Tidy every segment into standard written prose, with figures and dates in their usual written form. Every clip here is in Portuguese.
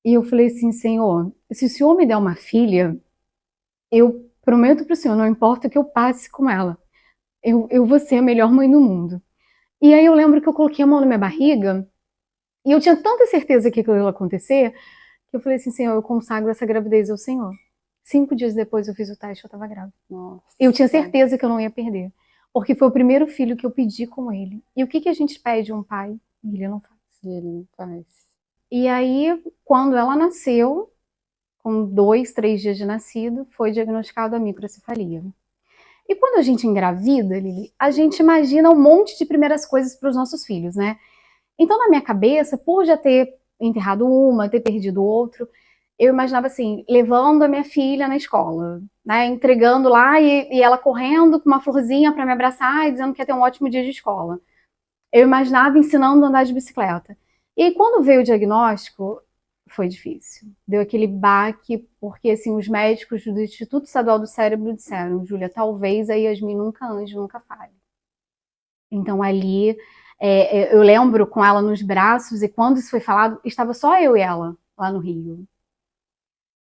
E eu falei assim, Senhor, se o Senhor me der uma filha, eu prometo para o Senhor, não importa o que eu passe com ela, eu vou ser a melhor mãe do mundo. E aí eu lembro que eu coloquei a mão na minha barriga, e eu tinha tanta certeza que aquilo ia acontecer, que eu falei assim, Senhor, eu consagro essa gravidez ao Senhor. 5 dias depois eu fiz o teste, eu estava grávida. Nossa. Eu tinha certeza que eu não ia perder, porque foi o primeiro filho que eu pedi com ele. E o que que a gente pede a um pai? Ele não faz. Ele não faz. E aí, quando ela nasceu, com 2, 3 dias de nascido, foi diagnosticado a microcefalia. E quando a gente engravida, Lili, a gente imagina um monte de primeiras coisas para os nossos filhos, né? Então, na minha cabeça, por já ter enterrado uma, ter perdido outro, eu imaginava assim, levando a minha filha na escola, né? Entregando lá e ela correndo com uma florzinha para me abraçar e dizendo que ia ter um ótimo dia de escola. Eu imaginava ensinando a andar de bicicleta. E aí, quando veio o diagnóstico, foi difícil. Deu aquele baque, porque assim, os médicos do Instituto Estadual do Cérebro disseram, Júlia, talvez a Yasmin nunca ande, nunca fale. Então ali, eu lembro com ela nos braços, e quando isso foi falado, estava só eu e ela lá no Rio.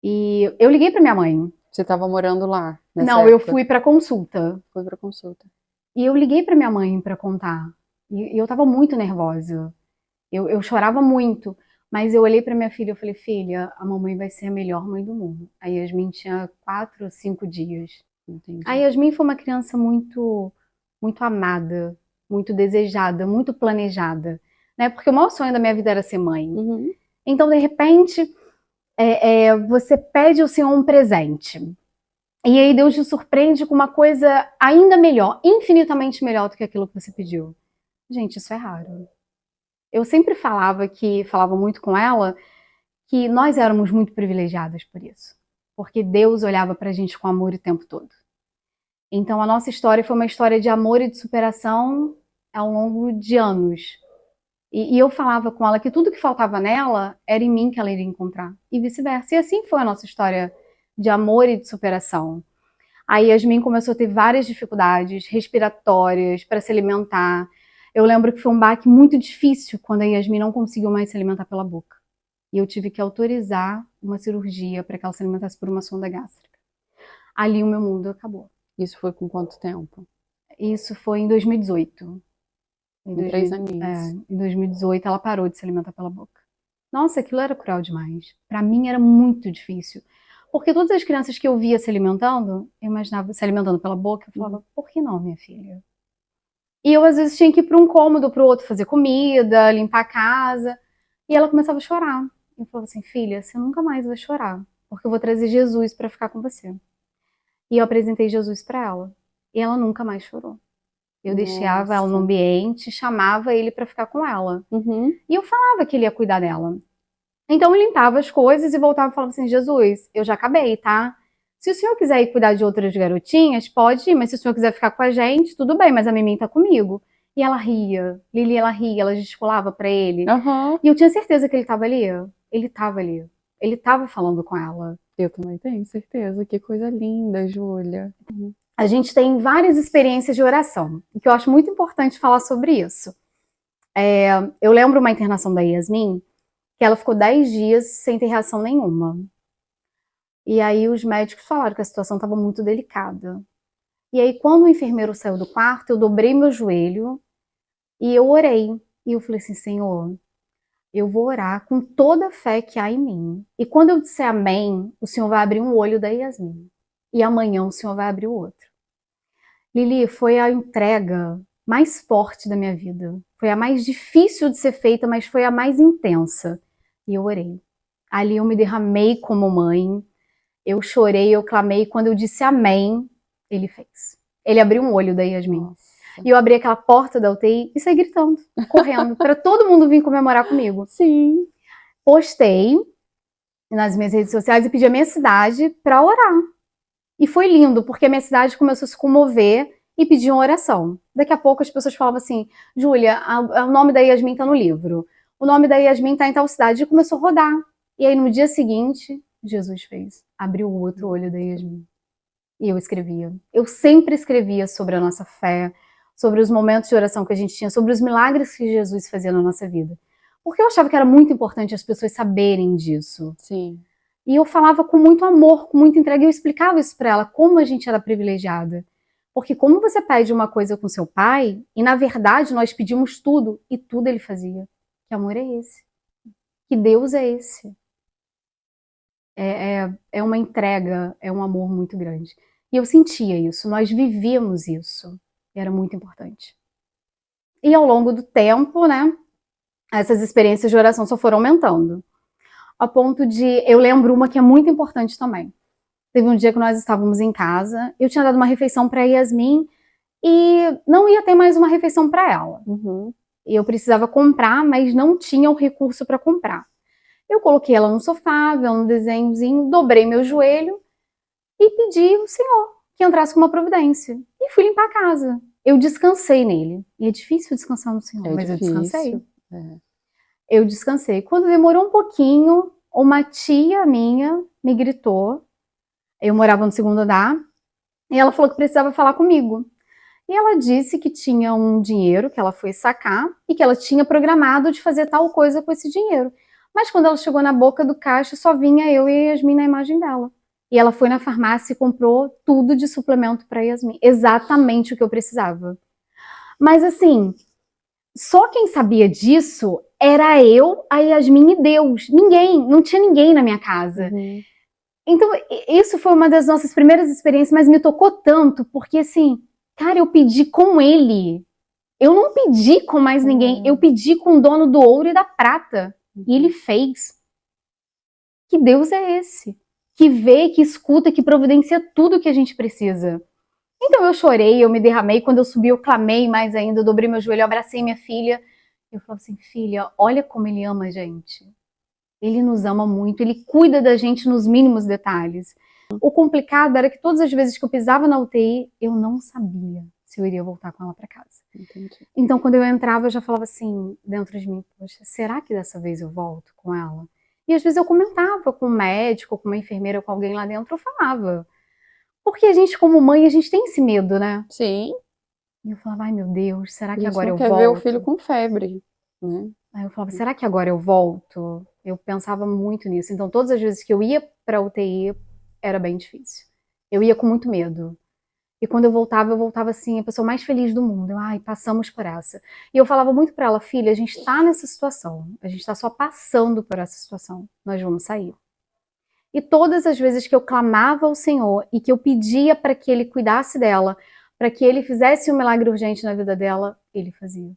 E eu liguei para minha mãe. Você estava morando lá nessa Não, época? eu fui para consulta. Foi para consulta. E eu liguei para minha mãe para contar. E eu estava muito nervosa. Eu chorava muito. Mas eu olhei para minha filha e falei, filha, a mamãe vai ser a melhor mãe do mundo. A Yasmin tinha 4 ou 5 dias. Entendi. A Yasmin foi uma criança muito, muito amada, muito desejada, muito planejada, né? Porque o maior sonho da minha vida era ser mãe. Uhum. Então, de repente, você pede ao Senhor um presente. E aí Deus te surpreende com uma coisa ainda melhor, infinitamente melhor do que aquilo que você pediu. Gente, isso é raro. Eu sempre falava muito com ela, que nós éramos muito privilegiadas por isso. Porque Deus olhava pra gente com amor o tempo todo. Então a nossa história foi uma história de amor e de superação ao longo de anos. E eu falava com ela que tudo que faltava nela era em mim que ela iria encontrar. E vice-versa. E assim foi a nossa história de amor e de superação. A Yasmin começou a ter várias dificuldades respiratórias para se alimentar. Eu lembro que foi um baque muito difícil quando a Yasmin não conseguiu mais se alimentar pela boca. E eu tive que autorizar uma cirurgia para que ela se alimentasse por uma sonda gástrica. Ali o meu mundo acabou. Isso foi com quanto tempo? Isso foi em 2018. Com 3 aninhos. Em 2018 ela parou de se alimentar pela boca. Nossa, aquilo era cruel demais. Para mim era muito difícil. Porque todas as crianças que eu via se alimentando, eu imaginava se alimentando pela boca, eu falava, por que não, minha filha? E eu às vezes tinha que ir para um cômodo para o outro fazer comida, limpar a casa. E ela começava a chorar. Eu falava assim, filha, você nunca mais vai chorar, porque eu vou trazer Jesus para ficar com você. E eu apresentei Jesus para ela. E ela nunca mais chorou. Eu deixava ela no ambiente, chamava ele para ficar com ela. Uhum. E eu falava que ele ia cuidar dela. Então eu limpava as coisas e voltava e falava assim, Jesus, eu já acabei, tá? Se o senhor quiser ir cuidar de outras garotinhas, pode ir, mas se o senhor quiser ficar com a gente, tudo bem, mas a Mimi tá comigo. E ela ria, Lili, ela ria, ela gesticulava pra ele. Uhum. E eu tinha certeza que ele tava ali. Ele tava ali. Ele tava falando com ela. Eu também tenho certeza. Que coisa linda, Júlia. A gente tem várias experiências de oração, e que eu acho muito importante falar sobre isso. Eu lembro uma internação da Yasmin, que ela ficou 10 dias sem ter reação nenhuma. E aí os médicos falaram que a situação estava muito delicada. E aí quando o enfermeiro saiu do quarto, eu dobrei meu joelho e eu orei. E eu falei assim, Senhor, eu vou orar com toda a fé que há em mim. E quando eu disser amém, o Senhor vai abrir um olho da Yasmin. E amanhã o Senhor vai abrir o outro. Lili, foi a entrega mais forte da minha vida. Foi a mais difícil de ser feita, mas foi a mais intensa. E eu orei. Ali eu me derramei como mãe. Eu chorei, eu clamei. Quando eu disse amém, ele fez. Ele abriu um olho da Yasmin. Nossa. E eu abri aquela porta da UTI e saí gritando, correndo, para todo mundo vir comemorar comigo. Sim. Postei nas minhas redes sociais e pedi a minha cidade para orar. E foi lindo, porque a minha cidade começou a se comover e pediam oração. Daqui a pouco as pessoas falavam assim, Júlia, o nome da Yasmin está no livro. O nome da Yasmin está em tal cidade. E começou a rodar. E aí no dia seguinte, Jesus fez. Abriu o outro olho da Yasmin. E eu escrevia. Eu sempre escrevia sobre a nossa fé, sobre os momentos de oração que a gente tinha, sobre os milagres que Jesus fazia na nossa vida. Porque eu achava que era muito importante as pessoas saberem disso. Sim. E eu falava com muito amor, com muita entrega, e eu explicava isso para ela, como a gente era privilegiada. Porque como você pede uma coisa com seu pai, e na verdade nós pedimos tudo, e tudo ele fazia. Que amor é esse? Que Deus é esse? É uma entrega, é um amor muito grande. E eu sentia isso, nós vivíamos isso. Era muito importante. E ao longo do tempo, né, essas experiências de oração só foram aumentando. A ponto de, eu lembro uma que é muito importante também. Teve um dia que nós estávamos em casa, eu tinha dado uma refeição para Yasmin e não ia ter mais uma refeição para ela. Uhum. E eu precisava comprar, mas não tinha o recurso para comprar. Eu coloquei ela no sofá, vendo um desenhozinho, dobrei meu joelho e pedi ao Senhor que entrasse com uma providência. E fui limpar a casa. Eu descansei nele. E é difícil descansar no Senhor, mas difícil. eu descansei. É. Eu descansei. Quando demorou um pouquinho, uma tia minha me gritou. Eu morava no segundo andar. E ela falou que precisava falar comigo. E ela disse que tinha um dinheiro que ela foi sacar e que ela tinha programado de fazer tal coisa com esse dinheiro. Mas quando ela chegou na boca do caixa, só vinha eu e a Yasmin na imagem dela. E ela foi na farmácia e comprou tudo de suplemento para Yasmin. Exatamente o que eu precisava. Mas assim, só quem sabia disso era eu, a Yasmin e Deus. Ninguém, não tinha ninguém na minha casa. Uhum. Então, isso foi uma das nossas primeiras experiências, mas me tocou tanto, porque assim, cara, eu pedi com ele. Eu não pedi com mais ninguém, eu pedi com o dono do ouro e da prata. E ele fez. Que Deus é esse? Que vê, que escuta, que providencia tudo que a gente precisa. Então eu chorei, eu me derramei, quando eu subi eu clamei mais ainda, eu dobrei meu joelho, eu abracei minha filha. Eu falei assim, filha, olha como ele ama a gente. Ele nos ama muito, ele cuida da gente nos mínimos detalhes. O complicado era que todas as vezes que eu pisava na UTI, eu não sabia se eu iria voltar com ela para casa. Entendi. Então quando eu entrava, eu já falava assim, dentro de mim, poxa, será que dessa vez eu volto com ela? E às vezes eu comentava com um médico, com uma enfermeira, com alguém lá dentro, eu falava. Porque a gente, como mãe, a gente tem esse medo, né? Sim. E eu falava, ai meu Deus, será que A gente agora não eu quer volto? ver o filho com febre, né? Aí eu falava, será que agora eu volto? Eu pensava muito nisso. Então todas as vezes que eu ia pra UTI, era bem difícil. Eu ia com muito medo. E quando eu voltava assim, a pessoa mais feliz do mundo. Ai, passamos por essa. E eu falava muito pra ela, filha, a gente tá nessa situação. A gente tá só passando por essa situação. Nós vamos sair. E todas as vezes que eu clamava ao Senhor e que eu pedia para que Ele cuidasse dela, para que Ele fizesse um milagre urgente na vida dela, Ele fazia.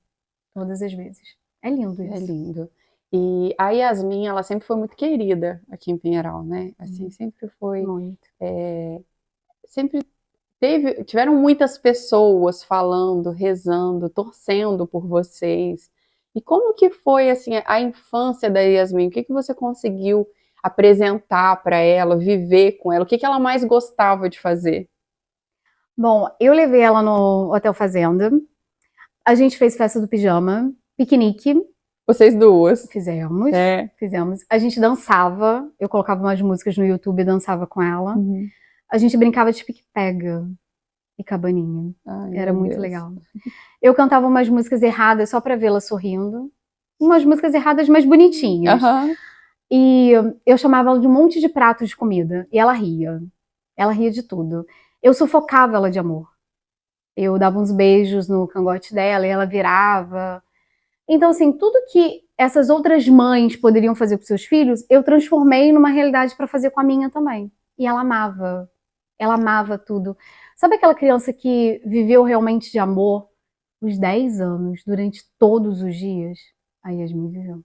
Todas as vezes. É lindo isso. É lindo. E a Yasmin, ela sempre foi muito querida aqui em Pinheiral, né? Assim, sempre foi. Muito. Sempre tiveram muitas pessoas falando, rezando, torcendo por vocês. E como que foi assim a infância da Yasmin? O que que você conseguiu apresentar para ela, viver com ela? O que que ela mais gostava de fazer? Bom, eu levei ela no Hotel Fazenda. A gente fez festa do pijama, piquenique. Vocês duas. Fizemos. É. Fizemos. A gente dançava. Eu colocava umas músicas no YouTube e dançava com ela. Uhum. A gente brincava de pique-pega e cabaninha. Ai, Era meu muito Deus. legal. Eu cantava umas músicas erradas só pra vê-la sorrindo. Umas músicas erradas, mas bonitinhas. Aham. E eu chamava ela de um monte de pratos de comida. E ela ria. Ela ria de tudo. Eu sufocava ela de amor. Eu dava uns beijos no cangote dela e ela virava. Então, assim, tudo que essas outras mães poderiam fazer com seus filhos, eu transformei numa realidade para fazer com a minha também. E ela amava. Ela amava tudo. Sabe aquela criança que viveu realmente de amor os 10 anos, durante todos os dias? A Yasmin viveu.